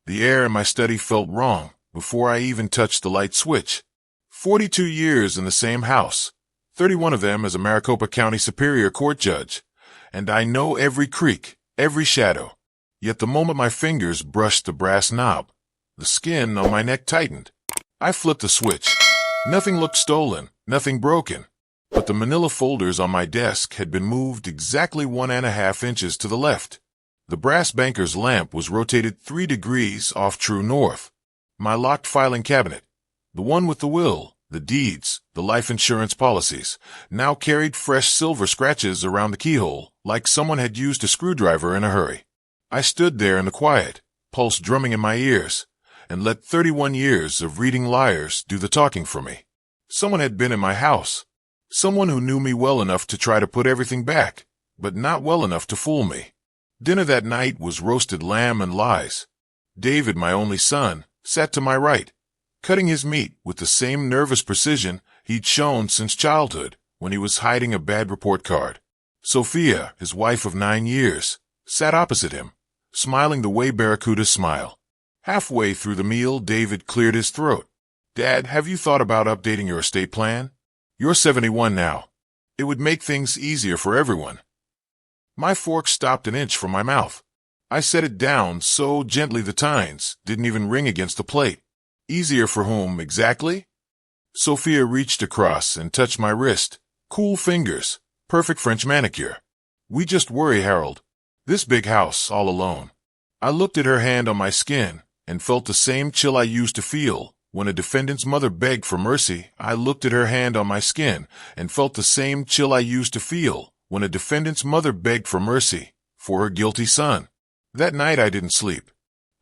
The air in my study felt wrong before I even touched the light switch. 42 years in the same house, 31 of them as a Maricopa County Superior Court judge, and I know every creak, every shadow. Yet the moment my fingers brushed the brass knob, the skin on my neck tightened. I flipped the switch. Nothing looked stolen, nothing broken, but the manila folders on my desk had been moved exactly 1.5 inches to the left. The brass banker's lamp was rotated 3 degrees off true north. My locked filing cabinet, the one with the will, the deeds, the life insurance policies, now carried fresh silver scratches around the keyhole, like someone had used a screwdriver in a hurry. I stood there in the quiet, pulse drumming in my ears, and let 31 years of reading liars do the talking for me. Someone had been in my house. Someone who knew me well enough to try to put everything back, but not well enough to fool me. Dinner that night was roasted lamb and lies. David, my only son, sat to my right, cutting his meat with the same nervous precision he'd shown since childhood when he was hiding a bad report card. Sophia, his wife of 9 years, sat opposite him, smiling the way barracudas smile. Halfway through the meal, David cleared his throat. "Dad, have you thought about updating your estate plan? You're 71 now. It would make things easier for everyone." My fork stopped an inch from my mouth. I set it down so gently the tines didn't even ring against the plate. Easier for whom, exactly? Sophia reached across and touched my wrist. Cool fingers, perfect French manicure. "We just worry, Harold. This big house, all alone." I looked at her hand on my skin and felt the same chill I used to feel when a defendant's mother begged for mercy. I looked at her hand on my skin and felt the same chill I used to feel when a defendant's mother begged for mercy for her guilty son. That night I didn't sleep.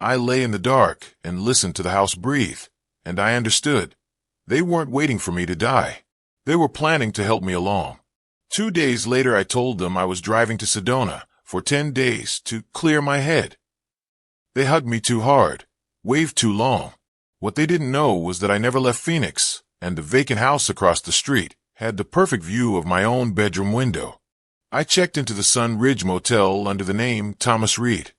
I lay in the dark and listened to the house breathe, and I understood. They weren't waiting for me to die. They were planning to help me along. 2 days later I told them I was driving to Sedona for 10 days to clear my head. They hugged me too hard, waved too long. What they didn't know was that I never left Phoenix, and the vacant house across the street had the perfect view of my own bedroom window. I checked into the Sun Ridge Motel under the name Thomas Reed,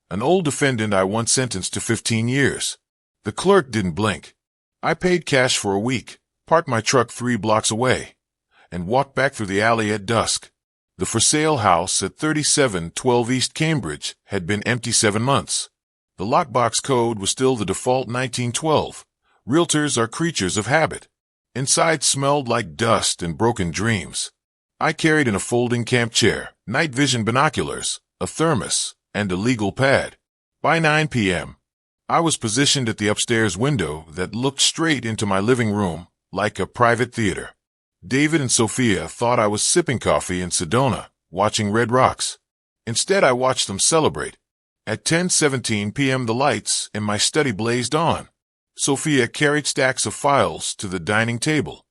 an old defendant I once sentenced to 15 years. The clerk didn't blink. I paid cash for a week, parked my truck 3 blocks away, and walked back through the alley at dusk. The for-sale house at 3712 East Cambridge had been empty 7 months. The lockbox code was still the default 1912. Realtors are creatures of habit. Inside smelled like dust and broken dreams. I carried in a folding camp chair, night vision binoculars, a thermos, and a legal pad. By 9 p.m., I was positioned at the upstairs window that looked straight into my living room like a private theater. David and Sophia thought I was sipping coffee in Sedona, watching Red Rocks. Instead, I watched them celebrate. At 10:17 p.m., the lights in my study blazed on. Sophia carried stacks of files to the dining table.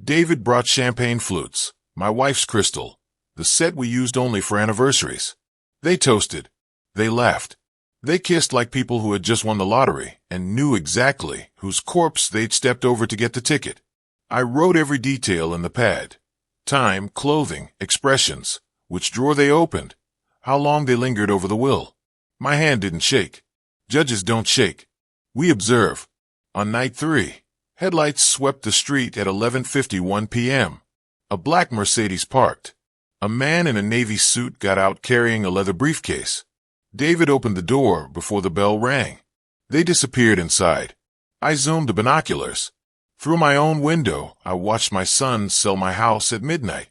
David brought champagne flutes, my wife's crystal, the set we used only for anniversaries. They toasted. They laughed. They kissed like people who had just won the lottery and knew exactly whose corpse they'd stepped over to get the ticket. I wrote every detail in the pad. Time, clothing, expressions, which drawer they opened, how long they lingered over the will. My hand didn't shake. Judges don't shake. We observe. On night 3, headlights swept the street at 11:51 p.m. A black Mercedes parked. A man in a navy suit got out carrying a leather briefcase. David opened the door before the bell rang. They disappeared inside. I zoomed the binoculars. Through my own window, I watched my son sell my house at midnight.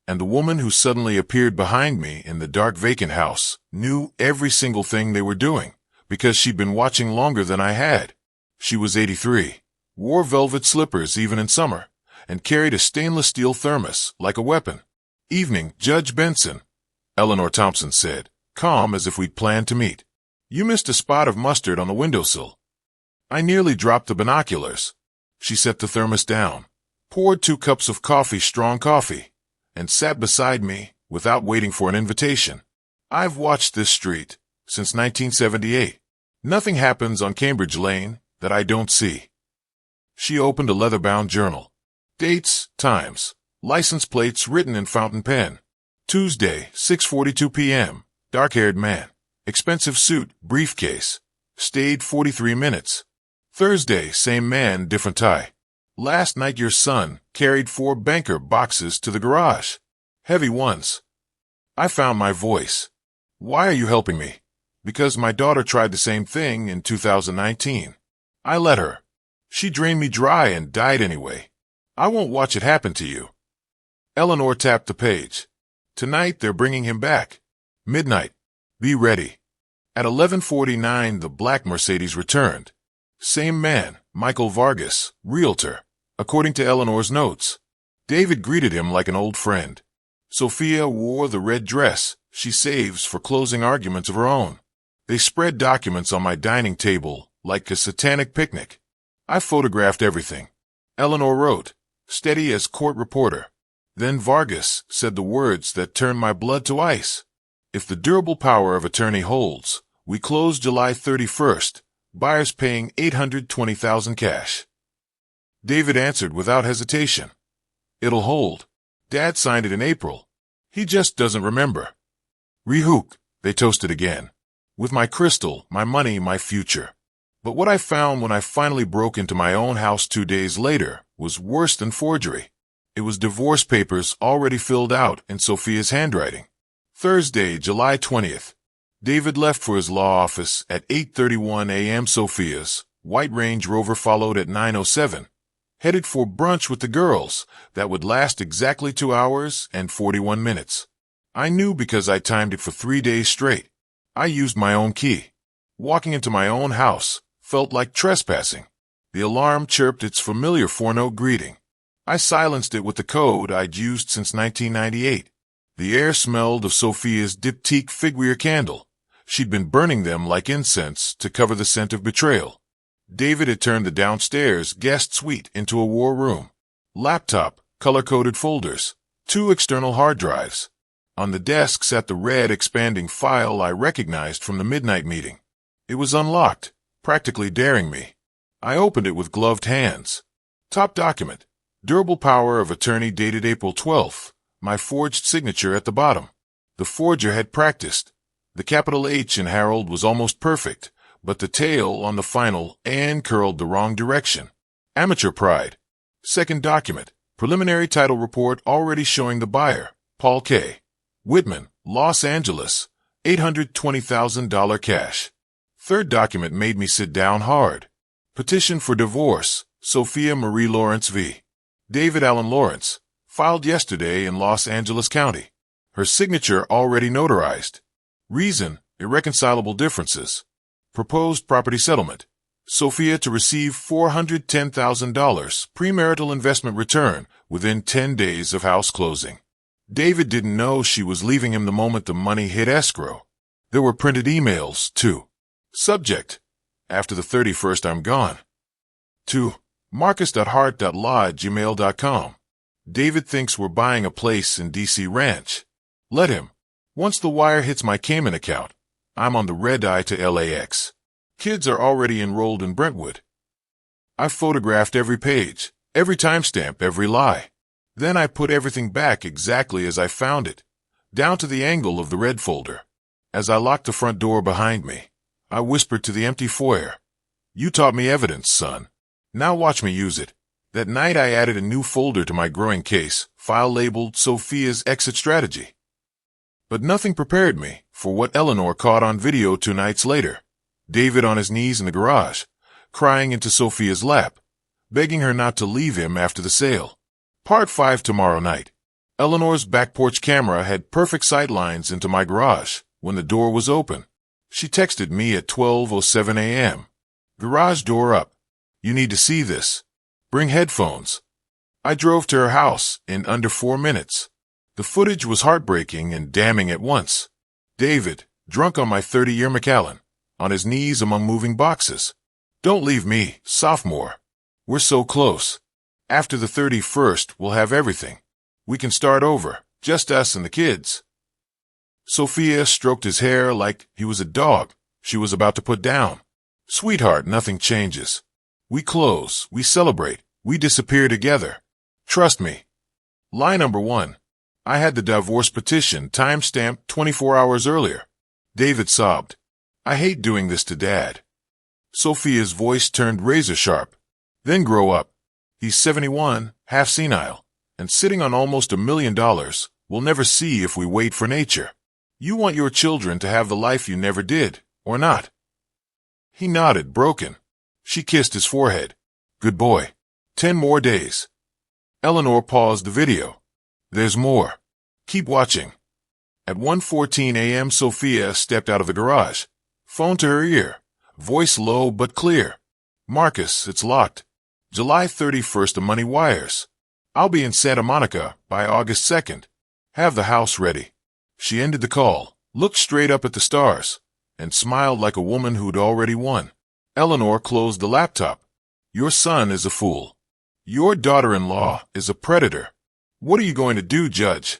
And the woman who suddenly appeared behind me in the dark vacant house knew every single thing they were doing because she'd been watching longer than I had. She was 83, wore velvet slippers even in summer, and carried a stainless steel thermos like a weapon. "Evening, Judge Benson," Eleanor Thompson said, calm as if we'd planned to meet. "You missed a spot of mustard on the windowsill." I nearly dropped the binoculars. She set the thermos down, poured 2 cups of coffee, strong coffee, and sat beside me without waiting for an invitation. "I've watched this street since 1978. Nothing happens on Cambridge Lane that I don't see." She opened a leather-bound journal. Dates, times, license plates written in fountain pen. Tuesday, 6:42 p.m., dark-haired man, expensive suit, briefcase. Stayed 43 minutes. Thursday, same man, different tie. Last night your son carried 4 banker boxes to the garage. Heavy ones. I found my voice. Why are you helping me? Because my daughter tried the same thing in 2019. I let her. She drained me dry and died anyway. I won't watch it happen to you. Eleanor tapped the page. Tonight they're bringing him back. Midnight. Be ready. At 11:49 the black Mercedes returned. Same man, Michael Vargas, realtor, according to Eleanor's notes. David greeted him like an old friend. Sophia wore the red dress she saves for closing arguments of her own. They spread documents on my dining table like a satanic picnic. I photographed everything. Eleanor wrote, steady as court reporter. Then Vargas said the words that turned my blood to ice. If the durable power of attorney holds, we close July 31st, buyers paying $820,000 cash. David answered without hesitation. It'll hold. Dad signed it in April. He just doesn't remember. Rehook, they toasted again. With my crystal, my money, my future. But what I found when I finally broke into my own house 2 days later was worse than forgery. It was divorce papers already filled out in Sophia's handwriting. Thursday, July 20th. David left for his law office at 8:31 a.m. Sophia's white Range Rover followed at 9:07. Headed for brunch with the girls that would last exactly 2 hours and 41 minutes. I knew because I timed it for 3 days straight. I used my own key. Walking into my own house felt like trespassing. The alarm chirped its familiar 4-note greeting. I silenced it with the code I'd used since 1998. The air smelled of Sophia's diptyque figuier candle. She'd been burning them like incense to cover the scent of betrayal. David had turned the downstairs guest suite into a war room. Laptop, color-coded folders, 2 external hard drives. On the desk sat the red expanding file I recognized from the midnight meeting. It was unlocked, practically daring me. I opened it with gloved hands. Top document. Durable power of attorney dated April 12th. My forged signature at the bottom. The forger had practiced. The capital H in Harold was almost perfect, but the tail on the final N curled the wrong direction. Amateur pride. Second document. Preliminary title report already showing the buyer, Paul K. Whitman, Los Angeles, $820,000 cash. Third document made me sit down hard. Petition for divorce, Sophia Marie Lawrence v. David Allen Lawrence, filed yesterday in Los Angeles County. Her signature already notarized. Reason, irreconcilable differences. Proposed property settlement. Sophia to receive $410,000 premarital investment return within 10 days of house closing. David didn't know she was leaving him the moment the money hit escrow. There were printed emails, too. Subject. After the 31st, I'm gone. To marcus.hart.law@gmail.com. David thinks we're buying a place in DC Ranch. Let him. Once the wire hits my Cayman account, I'm on the red eye to LAX. Kids are already enrolled in Brentwood. I've photographed every page, every timestamp, every lie. Then I put everything back exactly as I found it, down to the angle of the red folder. As I locked the front door behind me, I whispered to the empty foyer, "You taught me evidence, son. Now watch me use it." That night I added a new folder to my growing case, file labeled Sophia's Exit Strategy. But nothing prepared me for what Eleanor caught on video 2 nights later. David on his knees in the garage, crying into Sophia's lap, begging her not to leave him after the sale. Part 5 tomorrow night. Eleanor's back porch camera had perfect sight lines into my garage when the door was open. She texted me at 12:07 a.m. Garage door up. You need to see this. Bring headphones. I drove to her house in under 4 minutes. The footage was heartbreaking and damning at once. David, drunk on my 30-year Macallan, on his knees among moving boxes. Don't leave me, sophomore. We're so close. After the 31st, we'll have everything. We can start over, just us and the kids. Sophia stroked his hair like he was a dog she was about to put down. Sweetheart, nothing changes. We close, we celebrate, we disappear together. Trust me. Lie number 1. I had the divorce petition time-stamped 24 hours earlier. David sobbed. I hate doing this to Dad. Sophia's voice turned razor sharp. Then grow up. He's 71, half senile, and sitting on almost $1 million. We'll never see if we wait for nature. You want your children to have the life you never did, or not? He nodded, broken. She kissed his forehead. Good boy. 10 more days. Eleanor paused the video. There's more. Keep watching. At 1:14 a.m. Sophia stepped out of the garage. Phone to her ear. Voice low but clear. Marcus, it's locked. July 31st to money wires. I'll be in Santa Monica by August 2nd. Have the house ready. She ended the call, looked straight up at the stars, and smiled like a woman who'd already won. Eleanor closed the laptop. Your son is a fool. Your daughter-in-law is a predator. What are you going to do, Judge?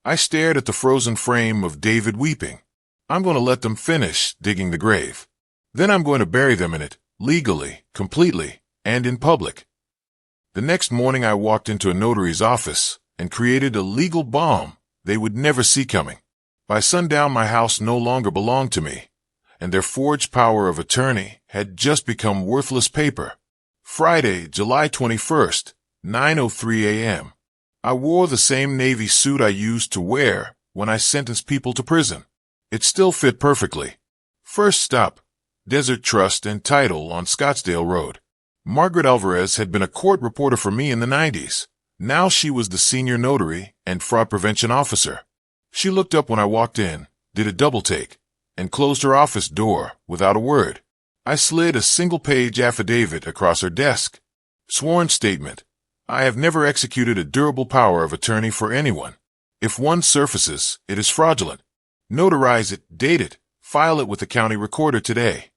I stared at the frozen frame of David weeping. I'm going to let them finish digging the grave. Then I'm going to bury them in it, legally, completely, and in public. The next morning I walked into a notary's office and created a legal bomb they would never see coming. By sundown my house no longer belonged to me, and their forged power of attorney had just become worthless paper. Friday, July 21st, 9:03 a.m. I wore the same navy suit I used to wear when I sentenced people to prison. It still fit perfectly. First stop, Desert Trust and Title on Scottsdale Road. Margaret Alvarez had been a court reporter for me in the 90s. Now she was the senior notary and fraud prevention officer. She looked up when I walked in, did a double take, and closed her office door without a word. I slid a single-page affidavit across her desk. Sworn statement. I have never executed a durable power of attorney for anyone. If one surfaces, it is fraudulent. Notarize it, date it, file it with the county recorder today.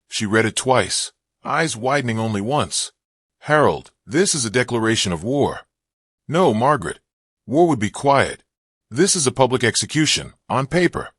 She read it twice, eyes widening only once. Harold, this is a declaration of war. No, Margaret. War would be quiet. This is a public execution, on paper.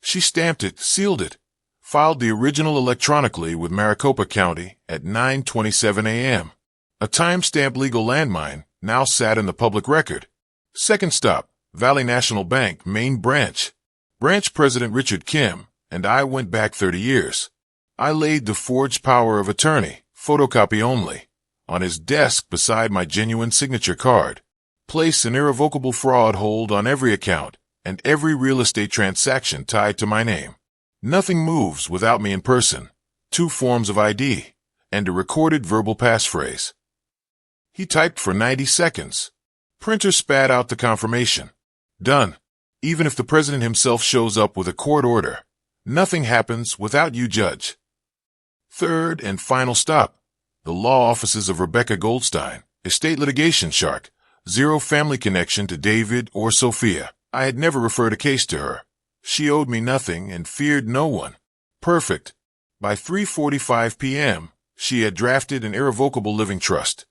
She stamped it, sealed it, filed the original electronically with Maricopa County at 9:27 a.m. A time-stamped legal landmine now sat in the public record. Second stop, Valley National Bank, main branch. Branch President Richard Kim and I went back 30 years. I laid the forged power of attorney, photocopy only, on his desk beside my genuine signature card. Place an irrevocable fraud hold on every account and every real estate transaction tied to my name. Nothing moves without me in person. 2 forms of ID and a recorded verbal passphrase. He typed for 90 seconds. Printer spat out the confirmation. Done. Even if the president himself shows up with a court order, nothing happens without you, Judge. Third and final stop. The law offices of Rebecca Goldstein, estate litigation shark, 0 family connection to David or Sophia. I had never referred a case to her. She owed me nothing and feared no one. Perfect. By 3:45 p.m., she had drafted an irrevocable living trust.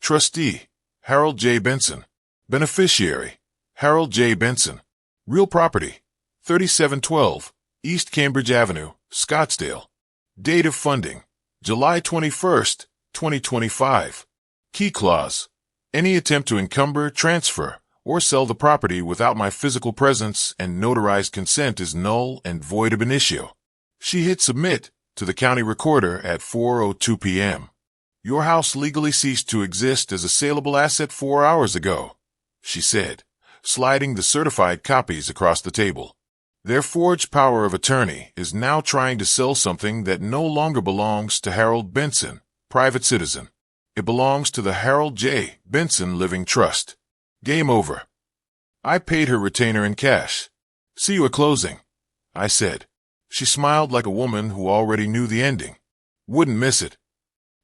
Trustee, Harold J. Benson. Beneficiary, Harold J. Benson. Real property, 3712 East Cambridge Avenue, Scottsdale. Date of funding, July 21st, 2025. Key clause. Any attempt to encumber, transfer, or sell the property without my physical presence and notarized consent is null and void ab initio. She hit submit to the county recorder at 4:02 p.m. Your house legally ceased to exist as a saleable asset 4 hours ago, she said, sliding the certified copies across the table. Their forged power of attorney is now trying to sell something that no longer belongs to Harold Benson, private citizen. It belongs to the Harold J. Benson Living Trust. Game over. I paid her retainer in cash. See you at closing, I said. She smiled like a woman who already knew the ending. Wouldn't miss it.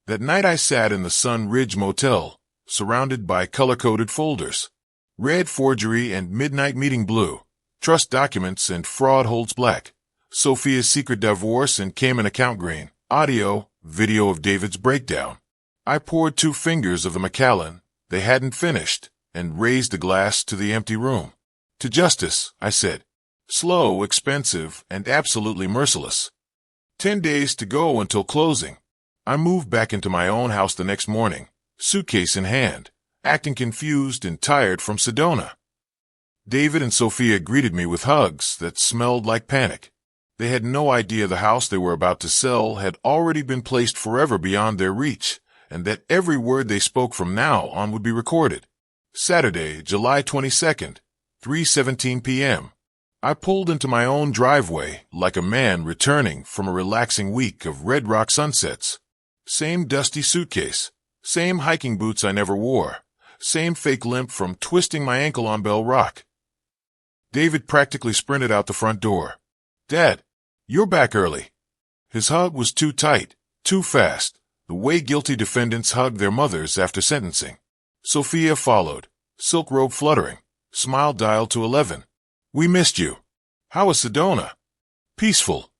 That night I sat in the Sun Ridge Motel, surrounded by color-coded folders. Red forgery and midnight meeting blue. Trust documents and fraud holds black. Sophia's secret divorce and Cayman account green. Audio, video of David's breakdown. I poured 2 fingers of the Macallan they hadn't finished and raised a glass to the empty room. To justice, I said. Slow, expensive, and absolutely merciless. 10 days to go until closing. I moved back into my own house the next morning, suitcase in hand, acting confused and tired from Sedona. David and Sophia greeted me with hugs that smelled like panic. They had no idea the house they were about to sell had already been placed forever beyond their reach, and that every word they spoke from now on would be recorded. Saturday, July 22nd, 3:17 p.m. I pulled into my own driveway like a man returning from a relaxing week of Red Rock sunsets. Same dusty suitcase, same hiking boots I never wore, same fake limp from twisting my ankle on Bell Rock. David practically sprinted out the front door. "Dad, you're back early." His hug was too tight, too fast, the way guilty defendants hug their mothers after sentencing. Sophia followed, silk robe fluttering, smile dialed to 11. "We missed you. How was Sedona?" "Peaceful,"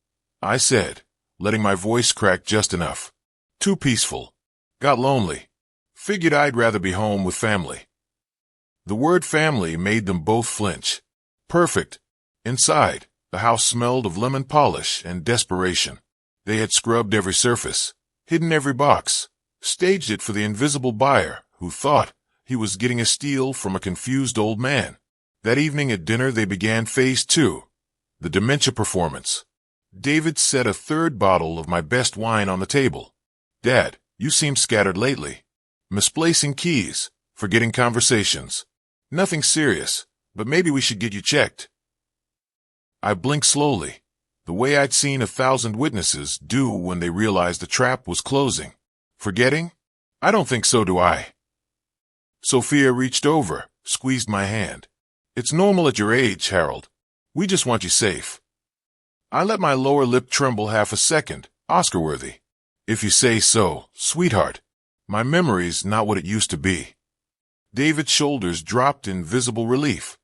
I said, letting my voice crack just enough. "Too peaceful. Got lonely. Figured I'd rather be home with family." The word family made them both flinch. Perfect. Inside, the house smelled of lemon polish and desperation. They had scrubbed every surface, hidden every box, staged it for the invisible buyer who thought he was getting a steal from a confused old man. That evening at dinner they began phase 2, the dementia performance. David set a third bottle of my best wine on the table. "Dad, you seem scattered lately. Misplacing keys, forgetting conversations. Nothing serious, but maybe we should get you checked." I blinked slowly, the way I'd seen 1,000 witnesses do when they realized the trap was closing. "Forgetting? I don't think so, do I?" Sophia reached over, squeezed my hand. "It's normal at your age, Harold. We just want you safe." I let my lower lip tremble half a second, Oscar-worthy. "If you say so, sweetheart. My memory's not what it used to be." David's shoulders dropped in visible relief.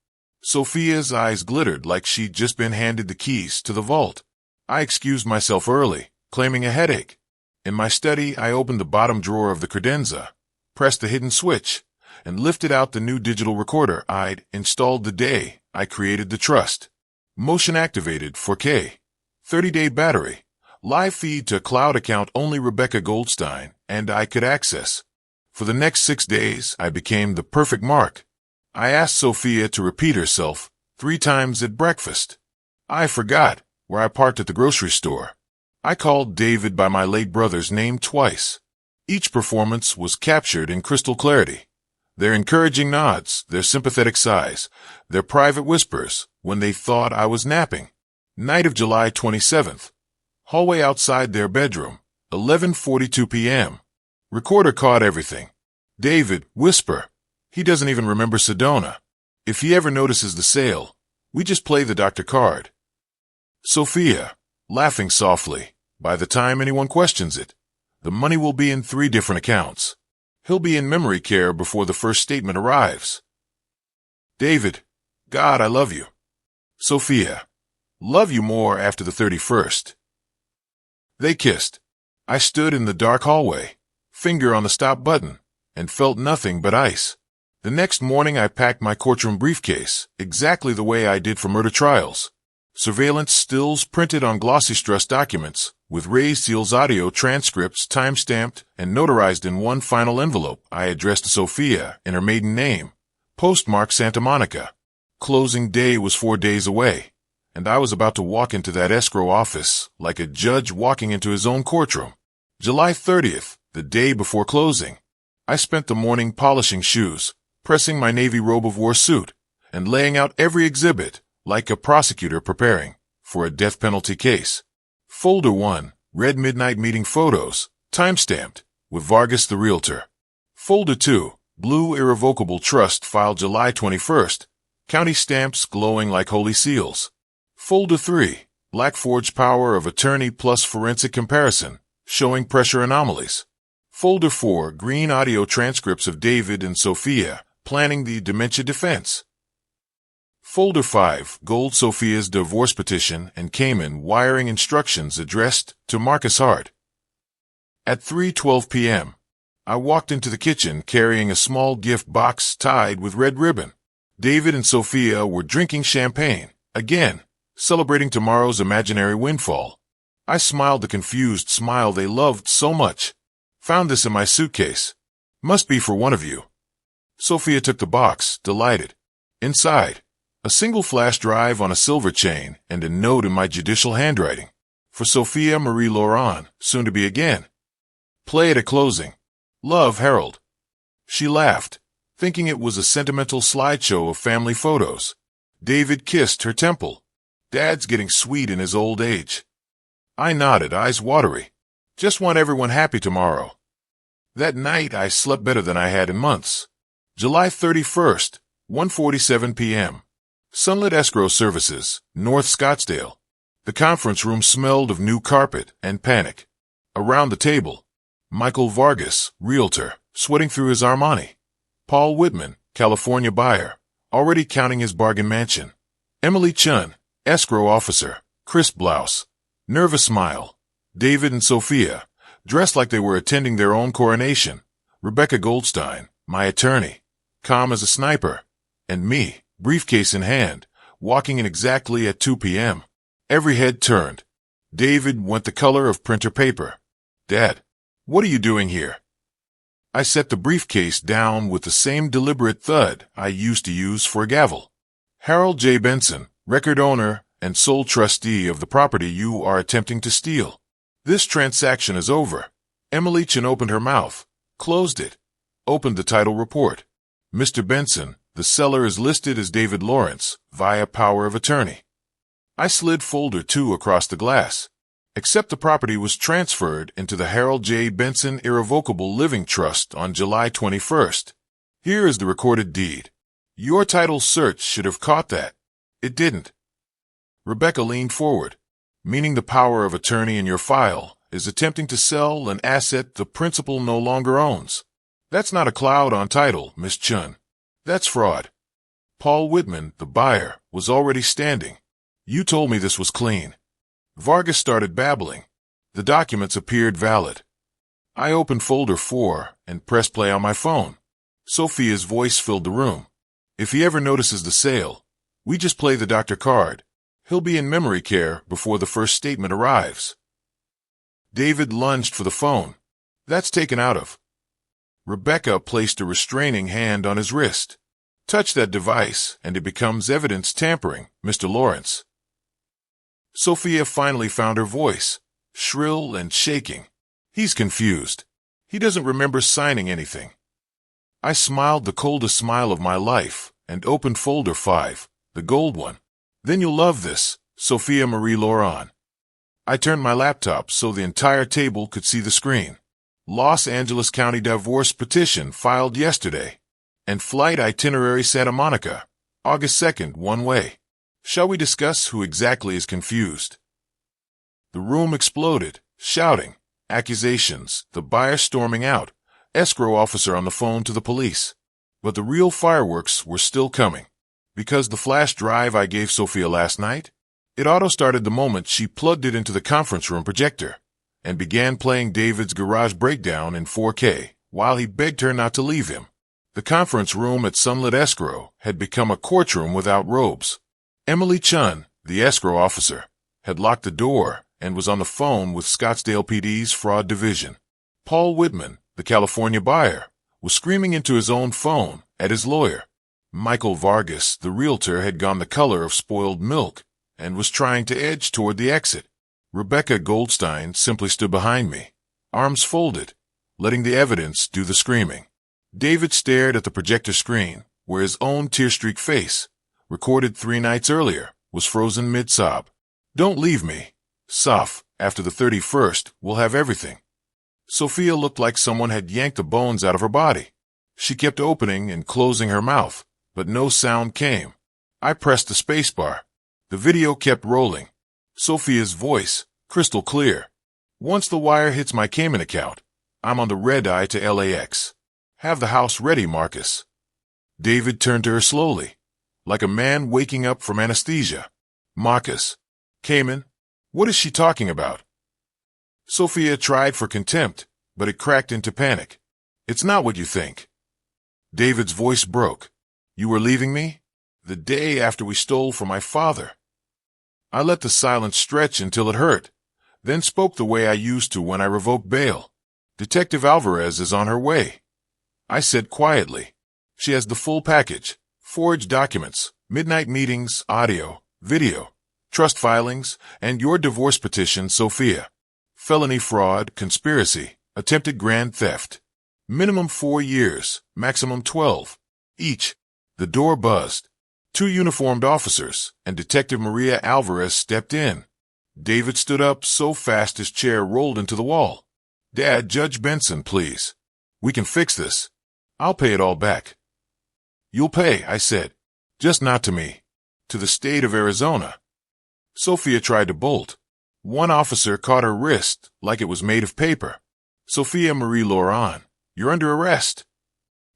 Sophia's eyes glittered like she'd just been handed the keys to the vault. I excused myself early, claiming a headache. In my study, I opened the bottom drawer of the credenza, pressed the hidden switch, and lifted out the new digital recorder I'd installed the day I created the trust. Motion activated 4K, 30-day battery, live feed to cloud account only Rebecca Goldstein and I could access. For the next 6 days, I became the perfect mark. I asked Sophia to repeat herself 3 times at breakfast. I forgot where I parked at the grocery store. I called David by my late brother's name twice. Each performance was captured in crystal clarity. Their encouraging nods, their sympathetic sighs, their private whispers when they thought I was napping. Night of July 27th. Hallway outside their bedroom, 11:42 p.m. Recorder caught everything. David, whisper. He doesn't even remember Sedona. If he ever notices the sale, we just play the doctor card. Sophia, laughing softly. By the time anyone questions it, the money will be in 3 different accounts. He'll be in memory care before the first statement arrives. David, God, I love you. Sophia, love you more after the 31st. They kissed. I stood in the dark hallway, finger on the stop button, and felt nothing but ice. The next morning I packed my courtroom briefcase, exactly the way I did for murder trials. Surveillance stills printed on glossy stress documents, with raised seals audio transcripts time-stamped and notarized in one final envelope I addressed to Sophia in her maiden name. Postmark Santa Monica. Closing day was 4 days away, and I was about to walk into that escrow office like a judge walking into his own courtroom. July 30th, the day before closing. I spent the morning polishing shoes, pressing my Navy robe of war suit, and laying out every exhibit like a prosecutor preparing for a death penalty case. Folder 1, Red Midnight Meeting Photos, time-stamped, with Vargas the Realtor. Folder 2, Blue Irrevocable Trust filed July 21st, county stamps glowing like holy seals. Folder 3, Black Forged Power of Attorney plus Forensic Comparison, showing pressure anomalies. Folder 4, Green Audio Transcripts of David and Sophia, planning the dementia defense. Folder 5, Gold Sophia's divorce petition and Cayman wiring instructions addressed to Marcus Hart. At 3:12 p.m., I walked into the kitchen carrying a small gift box tied with red ribbon. David and Sophia were drinking champagne, again, celebrating tomorrow's imaginary windfall. I smiled the confused smile they loved so much. Found this in my suitcase. Must be for one of you. Sophia took the box, delighted. Inside, A single flash drive on a silver chain and a note in my judicial handwriting. For Sophia Marie Laurent, soon to be again. Play it at closing. Love, Harold. She laughed, thinking it was a sentimental slideshow of family photos. David kissed her temple. Dad's getting sweet in his old age. I nodded, eyes watery. Just want everyone happy tomorrow. That night, I slept better than I had in months. July 31st, 1:47 p.m. Sunlit Escrow Services, North Scottsdale. The conference room smelled of new carpet and panic. Around the table, Michael Vargas, realtor, sweating through his Armani. Paul Whitman, California buyer, already counting his bargain mansion. Emily Chun, escrow officer, crisp blouse, nervous smile. David and Sophia, dressed like they were attending their own coronation. Rebecca Goldstein, my attorney, calm as a sniper. And me, briefcase in hand, walking in exactly at 2 p.m. Every head turned. David went the color of printer paper. Dad, what are you doing here? I set the briefcase down with the same deliberate thud I used to use for a gavel. Harold J. Benson, record owner and sole trustee of the property you are attempting to steal. This transaction is over. Emily Chin opened her mouth, closed it, opened the title report. Mr. Benson, the seller is listed as David Lawrence, via power of attorney. I slid folder 2 across the glass. Except the property was transferred into the Harold J. Benson Irrevocable Living Trust on July 21st. Here is the recorded deed. Your title search should have caught that. It didn't. Rebecca leaned forward, meaning the power of attorney in your file is attempting to sell an asset the principal no longer owns. That's not a cloud on title, Miss Chun. That's fraud. Paul Whitman, the buyer, was already standing. You told me this was clean. Vargas started babbling. The documents appeared valid. I opened folder 4 and pressed play on my phone. Sophia's voice filled the room. If he ever notices the sale, we just play the doctor card. He'll be in memory care before the first statement arrives. David lunged for the phone. That's taken out of. Rebecca placed a restraining hand on his wrist. Touch that device and it becomes evidence tampering, Mr. Lawrence. Sophia finally found her voice, shrill and shaking. He's confused. He doesn't remember signing anything. I smiled the coldest smile of my life and opened folder 5, the gold one. Then you'll love this, Sophia Marie Laurent. I turned my laptop so the entire table could see the screen. Los Angeles County divorce petition filed yesterday. And flight itinerary Santa Monica, August 2nd, one way. Shall we discuss who exactly is confused? The room exploded, shouting, accusations, the buyer storming out, escrow officer on the phone to the police. But the real fireworks were still coming. Because the flash drive I gave Sophia last night, it auto-started the moment she plugged it into the conference room projector and began playing David's garage breakdown in 4K while he begged her not to leave him. The conference room at Sunlit Escrow had become a courtroom without robes. Emily Chun, the escrow officer, had locked the door and was on the phone with Scottsdale PD's fraud division. Paul Whitman, the California buyer, was screaming into his own phone at his lawyer. Michael Vargas, the realtor, had gone the color of spoiled milk and was trying to edge toward the exit. Rebecca Goldstein simply stood behind me, arms folded, letting the evidence do the screaming. David stared at the projector screen, where his own tear-streaked face, recorded 3 nights earlier, was frozen mid-sob. Don't leave me. Soph, after the 31st, we'll have everything. Sophia looked like someone had yanked the bones out of her body. She kept opening and closing her mouth, but no sound came. I pressed the spacebar. The video kept rolling. Sophia's voice, crystal clear. Once the wire hits my Cayman account, I'm on the red-eye to LAX. Have the house ready, Marcus. David turned to her slowly, like a man waking up from anesthesia. Marcus. Cayman? What is she talking about? Sophia tried for contempt, but it cracked into panic. It's not what you think. David's voice broke. You were leaving me? The day after we stole from my father. I let the silence stretch until it hurt, then spoke the way I used to when I revoked bail. Detective Alvarez is on her way. I said quietly. She has the full package, forged documents, midnight meetings, audio, video, trust filings, and your divorce petition, Sophia. Felony fraud, conspiracy, attempted grand theft. Minimum 4 years, maximum 12. Each. The door buzzed. 2 uniformed officers and Detective Maria Alvarez stepped in. David stood up so fast his chair rolled into the wall. Dad, Judge Benson, please. We can fix this. I'll pay it all back. You'll pay, I said. Just not to me. To the state of Arizona. Sophia tried to bolt. One officer caught her wrist like it was made of paper. Sophia Marie Laurent, you're under arrest.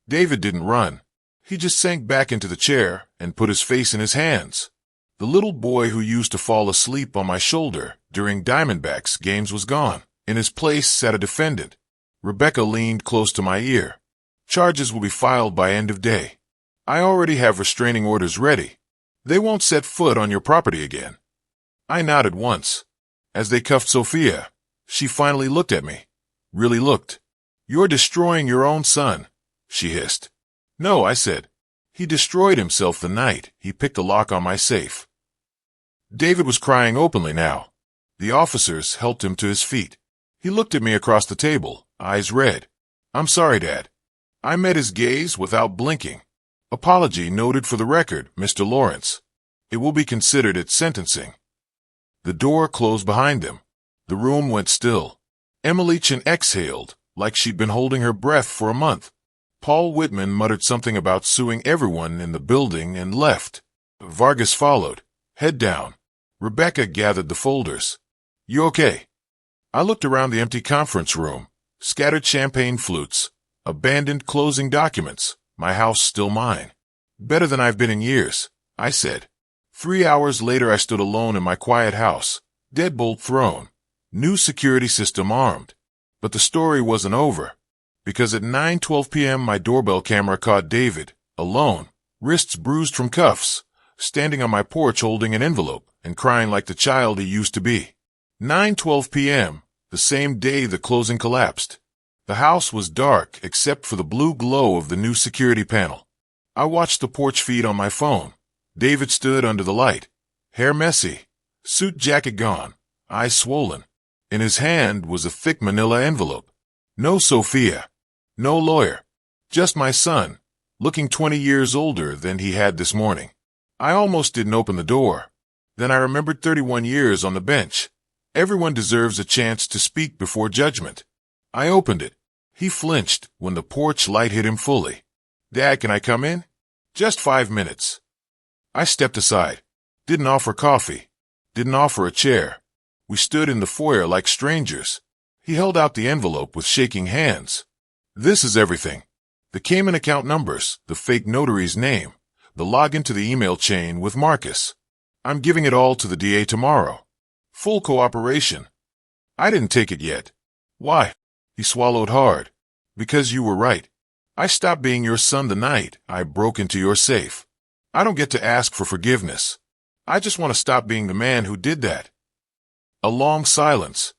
David didn't run. He just sank back into the chair and put his face in his hands. The little boy who used to fall asleep on my shoulder during Diamondbacks games was gone. In his place sat a defendant. Rebecca leaned close to my ear. Charges will be filed by end of day. I already have restraining orders ready. They won't set foot on your property again. I nodded once. As they cuffed Sophia, she finally looked at me. Really looked. You're destroying your own son, she hissed. No, I said. He destroyed himself the night he picked the lock on my safe. David was crying openly now. The officers helped him to his feet. He looked at me across the table, eyes red. I'm sorry, Dad. I met his gaze without blinking. Apology noted for the record, Mr. Lawrence. It will be considered at sentencing. The door closed behind them. The room went still. Emily Chen exhaled, like she'd been holding her breath for a month. Paul Whitman muttered something about suing everyone in the building and left. Vargas followed, head down. Rebecca gathered the folders. You okay? I looked around the empty conference room. Scattered champagne flutes. Abandoned closing documents. My house still mine. Better than I've been in years, I said. 3 hours later I stood alone in my quiet house. Deadbolt thrown. New security system armed. But the story wasn't over. Because at 9:12 p.m. my doorbell camera caught David, alone, wrists bruised from cuffs, standing on my porch holding an envelope and crying like the child he used to be. 9:12 p.m., the same day the closing collapsed. The house was dark except for the blue glow of the new security panel. I watched the porch feed on my phone. David stood under the light, hair messy, suit jacket gone, eyes swollen. In his hand was a thick manila envelope. No Sophia. No lawyer. Just my son, looking 20 years older than he had this morning. I almost didn't open the door. Then I remembered 31 years on the bench. Everyone deserves a chance to speak before judgment. I opened it. He flinched when the porch light hit him fully. Dad, can I come in? Just 5 minutes. I stepped aside. Didn't offer coffee. Didn't offer a chair. We stood in the foyer like strangers. He held out the envelope with shaking hands. This is everything. The Cayman account numbers, the fake notary's name, the login to the email chain with Marcus. I'm giving it all to the DA tomorrow. Full cooperation. I didn't take it yet. Why? He swallowed hard. Because you were right. I stopped being your son the night I broke into your safe. I don't get to ask for forgiveness. I just want to stop being the man who did that. A long silence.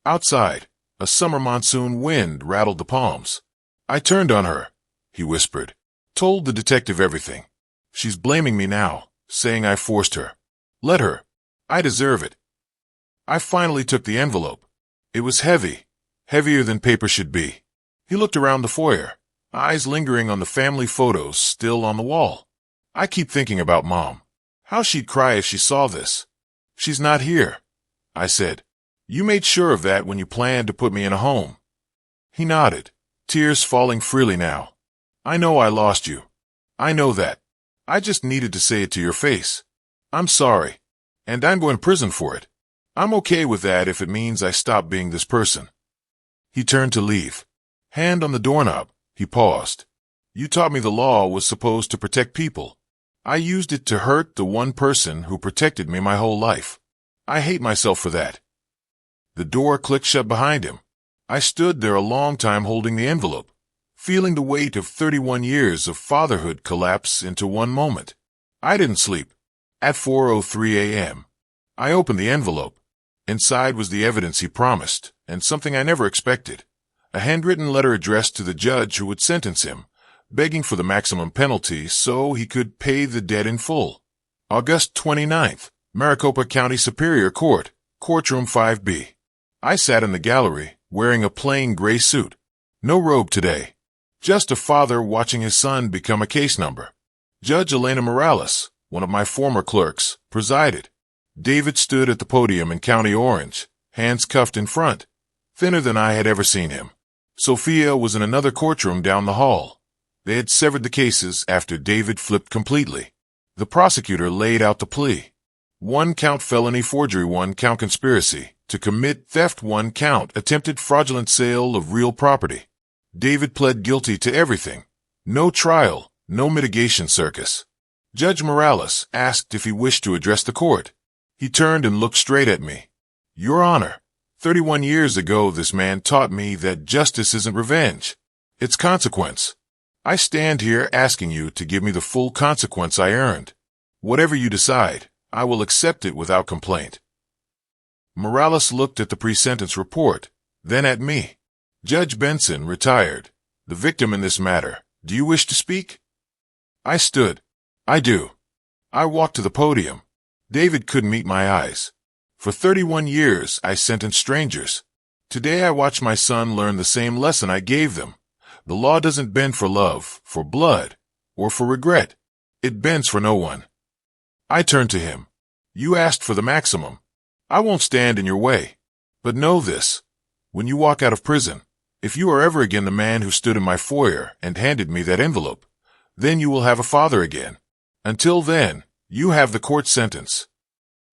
Outside, a summer monsoon wind rattled the palms. I turned on her, he whispered. Told the detective everything. She's blaming me now, saying I forced her. Let her. I deserve it. I finally took the envelope. It was heavy, heavier than paper should be. He looked around the foyer, eyes lingering on the family photos still on the wall. I keep thinking about Mom. How she'd cry if she saw this. She's not here, I said. You made sure of that when you planned to put me in a home. He nodded, tears falling freely now. I know I lost you. I know that. I just needed to say it to your face. I'm sorry. And I'm going to prison for it. I'm okay with that if it means I stop being this person. He turned to leave. Hand on the doorknob, he paused. You taught me the law was supposed to protect people. I used it to hurt the one person who protected me my whole life. I hate myself for that. The door clicked shut behind him. I stood there a long time holding the envelope, feeling the weight of 31 years of fatherhood collapse into one moment. I didn't sleep. At 4:03 a.m., I opened the envelope. Inside was the evidence he promised, and something I never expected. A handwritten letter addressed to the judge who would sentence him, begging for the maximum penalty so he could pay the debt in full. August 29th, Maricopa County Superior Court, Courtroom 5B. I sat in the gallery, wearing a plain gray suit. No robe today. Just a father watching his son become a case number. Judge Elena Morales, one of my former clerks, presided. David stood at the podium in County Orange, hands cuffed in front, thinner than I had ever seen him. Sophia was in another courtroom down the hall. They had severed the cases after David flipped completely. The prosecutor laid out the plea. 1 count felony forgery, 1 count conspiracy to commit theft, 1 count attempted fraudulent sale of real property. David pled guilty to everything. No trial, no mitigation circus. Judge Morales asked if he wished to address the court. He turned and looked straight at me. Your Honor, 31 years ago this man taught me that justice isn't revenge. It's consequence. I stand here asking you to give me the full consequence I earned. Whatever you decide, I will accept it without complaint. Morales looked at the pre-sentence report, then at me. Judge Benson, retired, the victim in this matter, do you wish to speak? I stood. I do. I walked to the podium. David couldn't meet my eyes. For 31 years, I sentenced strangers. Today I watch my son learn the same lesson I gave them. The law doesn't bend for love, for blood, or for regret. It bends for no one. I turned to him. You asked for the maximum. I won't stand in your way. But know this. When you walk out of prison, if you are ever again the man who stood in my foyer and handed me that envelope, then you will have a father again. Until then, you have the court sentence.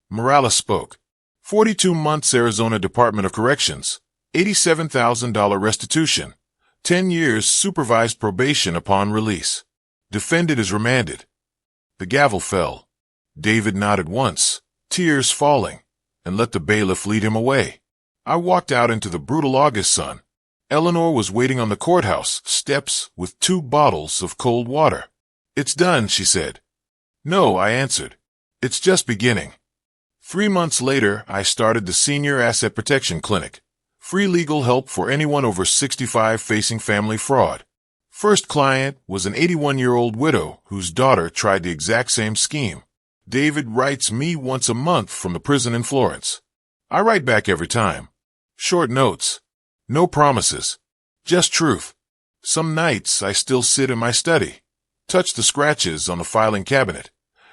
Morales spoke. 42 months Arizona Department of Corrections, $87,000 restitution, 10 years supervised probation upon release. Defendant is remanded. The gavel fell. David nodded once, tears falling, and let the bailiff lead him away. I walked out into the brutal August sun. Eleanor was waiting on the courthouse steps with 2 bottles of cold water. It's done, she said. No, I answered. It's just beginning. 3 months later, I started the Senior Asset Protection Clinic. Free legal help for anyone over 65 facing family fraud. First client was an 81-year-old widow whose daughter tried the exact same scheme. David writes me once a month from the prison in Florence. I write back every time. Short notes. No promises. Just truth. Some nights I still sit in my study, touch the scratches on the filing cabinet,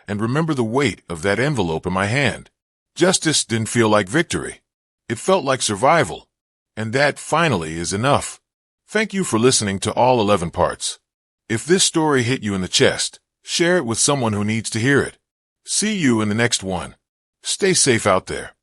and remember the weight of that envelope in my hand. Justice didn't feel like victory. It felt like survival. And that, finally, is enough. Thank you for listening to all 11 parts. If this story hit you in the chest, share it with someone who needs to hear it. See you in the next one. Stay safe out there.